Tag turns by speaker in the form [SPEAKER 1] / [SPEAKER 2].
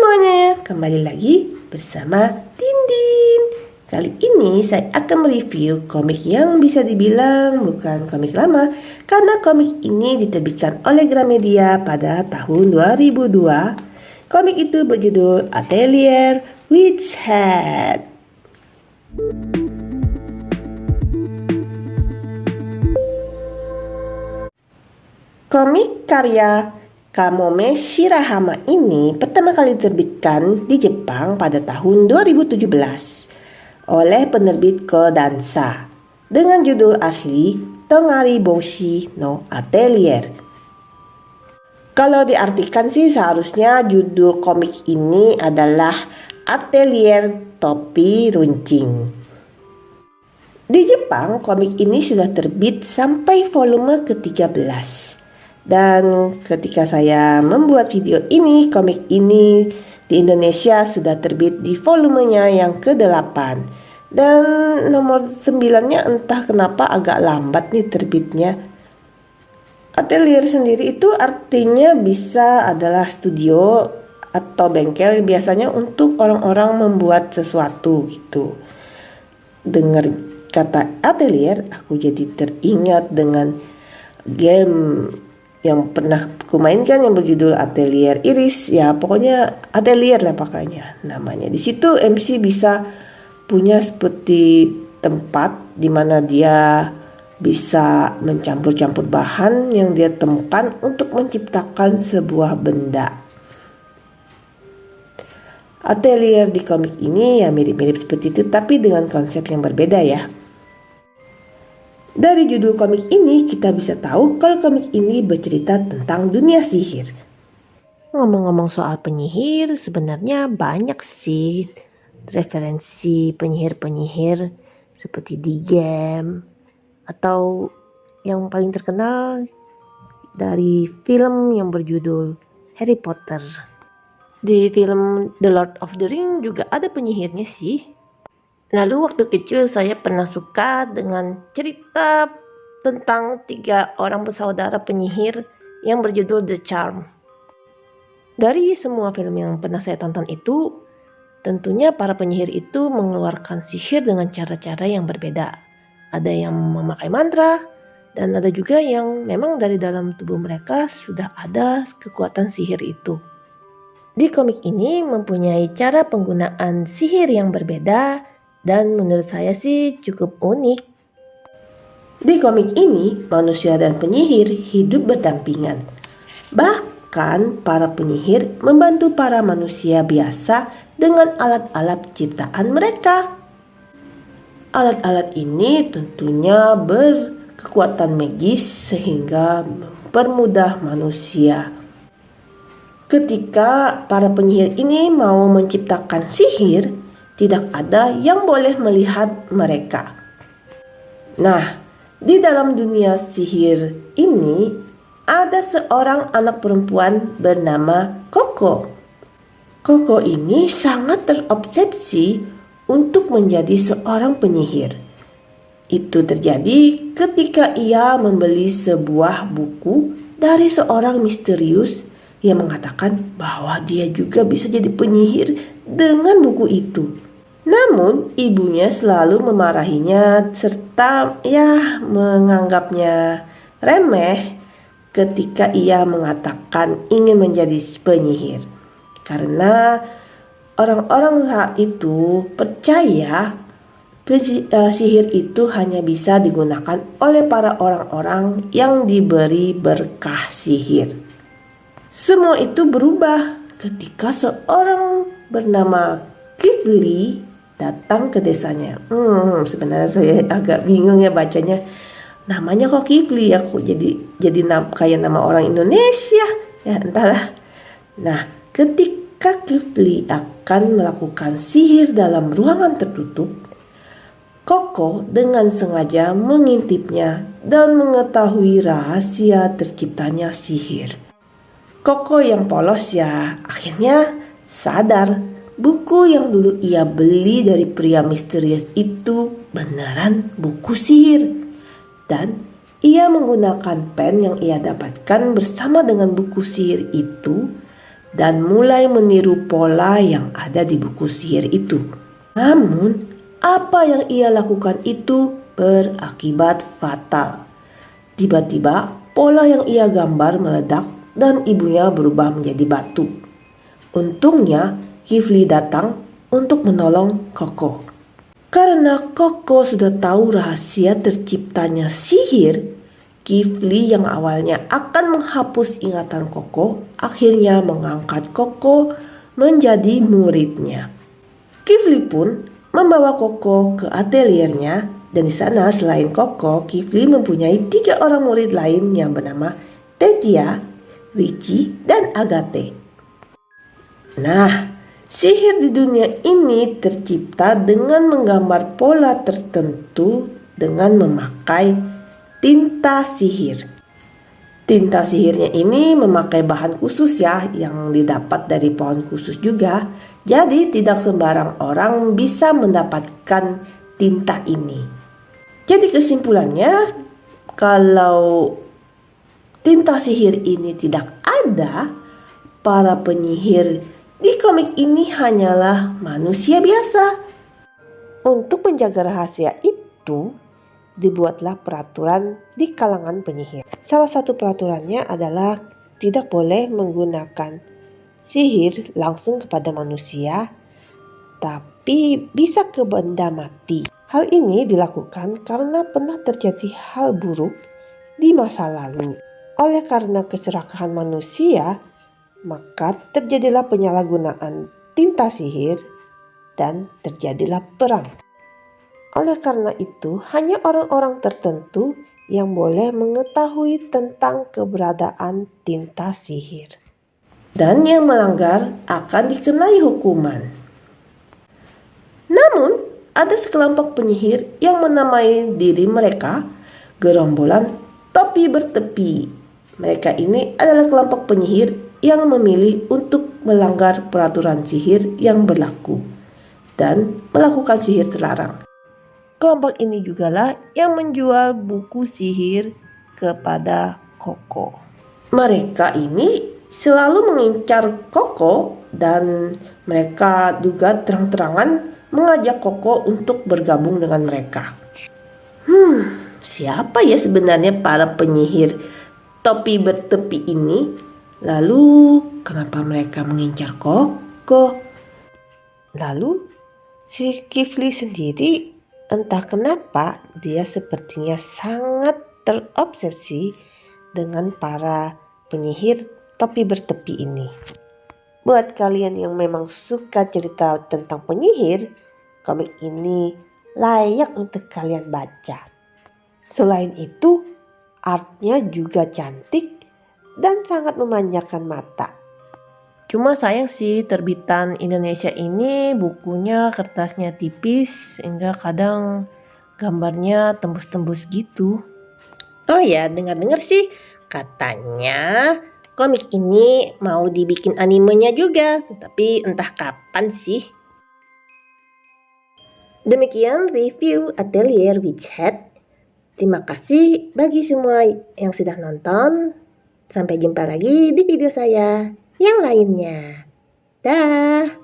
[SPEAKER 1] semuanya, kembali lagi bersama Tindin. Kali ini saya akan mereview komik yang bisa dibilang bukan komik lama, karena komik ini diterbitkan oleh Gramedia pada tahun 2002. Komik itu berjudul Atelier Witch Hat. Komik karya Kamome Shirahama ini pertama kali diterbitkan di Jepang pada tahun 2017 oleh penerbit Kodansha dengan judul asli Tongari Boshi no Atelier. Kalau diartikan sih seharusnya judul komik ini adalah Atelier Topi Runcing. Di Jepang, komik ini sudah terbit sampai volume ke-13. Dan ketika saya membuat video ini, komik ini di Indonesia sudah terbit di volumenya yang ke-8. Dan nomor 9-nya entah kenapa agak lambat nih terbitnya. Atelier sendiri itu artinya bisa adalah studio atau bengkel biasanya untuk orang-orang membuat sesuatu gitu. Dengar kata atelier, aku jadi teringat dengan game yang pernah aku mainkan yang berjudul Atelier Iris. Ya pokoknya Atelier lah pakainya namanya. Di situ MC bisa punya seperti tempat di mana dia bisa mencampur-campur bahan yang dia temukan untuk menciptakan sebuah benda. Atelier di komik ini ya mirip-mirip seperti itu, tapi dengan konsep yang berbeda ya. Dari judul komik ini kita bisa tahu kalau komik ini bercerita tentang dunia sihir. Ngomong-ngomong soal penyihir, sebenarnya banyak sih referensi penyihir-penyihir seperti di game atau yang paling terkenal dari film yang berjudul Harry Potter. Di film The Lord of the Ring juga ada penyihirnya sih. Lalu waktu kecil saya pernah suka dengan cerita tentang 3 orang bersaudara penyihir yang berjudul The Charm. Dari semua film yang pernah saya tonton itu, tentunya para penyihir itu mengeluarkan sihir dengan cara-cara yang berbeda. Ada yang memakai mantra, dan ada juga yang memang dari dalam tubuh mereka sudah ada kekuatan sihir itu. Di komik ini mempunyai cara penggunaan sihir yang berbeda, dan menurut saya sih cukup unik. Di komik ini, manusia dan penyihir hidup berdampingan. Bahkan para penyihir membantu para manusia biasa dengan alat-alat ciptaan mereka. Alat-alat ini tentunya berkekuatan magis sehingga mempermudah manusia. Ketika para penyihir ini mau menciptakan sihir, tidak ada yang boleh melihat mereka. Nah, di dalam dunia sihir ini ada seorang anak perempuan bernama Koko. Koko ini sangat terobsesi untuk menjadi seorang penyihir. Itu terjadi ketika ia membeli sebuah buku dari seorang misterius yang mengatakan bahwa dia juga bisa jadi penyihir dengan buku itu. Namun ibunya selalu memarahinya serta menganggapnya remeh ketika ia mengatakan ingin menjadi penyihir. Karena orang-orang saat itu percaya sihir itu hanya bisa digunakan oleh para orang-orang yang diberi berkah sihir. Semua itu berubah ketika seorang bernama Kifli datang ke desanya. Sebenarnya saya agak bingung ya bacanya. Namanya kok Kifli ya, kok jadi kayak nama orang Indonesia. Ya entahlah. Nah, ketika Kifli akan melakukan sihir dalam ruangan tertutup, Koko dengan sengaja mengintipnya dan mengetahui rahasia terciptanya sihir. Koko yang polos ya akhirnya sadar buku yang dulu ia beli dari pria misterius itu beneran buku sihir. Dan ia menggunakan pen yang ia dapatkan bersama dengan buku sihir itu dan mulai meniru pola yang ada di buku sihir itu. Namun, apa yang ia lakukan itu berakibat fatal. Tiba-tiba, pola yang ia gambar meledak dan ibunya berubah menjadi batu. Untungnya, Kifli datang untuk menolong Koko. Karena Koko sudah tahu rahasia terciptanya sihir, Kifli yang awalnya akan menghapus ingatan Koko akhirnya mengangkat Koko menjadi muridnya. Kifli pun membawa Koko ke ateliernya, dan di sana selain Koko, Kifli mempunyai 3 orang murid lain yang bernama Tetia, Ricci, dan Agate. Nah, sihir di dunia ini tercipta dengan menggambar pola tertentu dengan memakai tinta sihir. Tinta sihirnya ini memakai bahan khusus ya, yang didapat dari pohon khusus juga. Jadi tidak sembarang orang bisa mendapatkan tinta ini. Jadi kesimpulannya, kalau tinta sihir ini tidak ada, para penyihir di komik ini hanyalah manusia biasa. Untuk menjaga rahasia itu, dibuatlah peraturan di kalangan penyihir. Salah satu peraturannya adalah tidak boleh menggunakan sihir langsung kepada manusia, tapi bisa ke benda mati. Hal ini dilakukan karena pernah terjadi hal buruk di masa lalu. Oleh karena keserakahan manusia, maka terjadilah penyalahgunaan tinta sihir dan terjadilah perang. Oleh karena itu, hanya orang-orang tertentu yang boleh mengetahui tentang keberadaan tinta sihir. Dan yang melanggar akan dikenai hukuman. Namun, ada sekelompok penyihir yang menamai diri mereka gerombolan topi bertepi. Mereka ini adalah kelompok penyihir yang memilih untuk melanggar peraturan sihir yang berlaku dan melakukan sihir terlarang. Kelompok ini jugalah yang menjual buku sihir kepada Koko. Mereka ini selalu mengincar Koko dan mereka juga terang-terangan mengajak Koko untuk bergabung dengan mereka. Siapa ya sebenarnya para penyihir topi bertepi ini? Lalu kenapa mereka mengincar Koko? Lalu si Kifli sendiri, entah kenapa dia sepertinya sangat terobsesi dengan para penyihir topi bertepi ini. Buat kalian yang memang suka cerita tentang penyihir, komik ini layak untuk kalian baca. Selain itu, artnya juga cantik dan sangat memanjakan mata. Cuma sayang sih terbitan Indonesia ini bukunya kertasnya tipis sehingga kadang gambarnya tembus-tembus gitu. Oh ya, dengar-dengar sih katanya komik ini mau dibikin animenya juga, tapi entah kapan sih. Demikian review Atelier Witch Hat. Terima kasih bagi semua yang sudah nonton. Sampai jumpa lagi di video saya yang lainnya. Dah.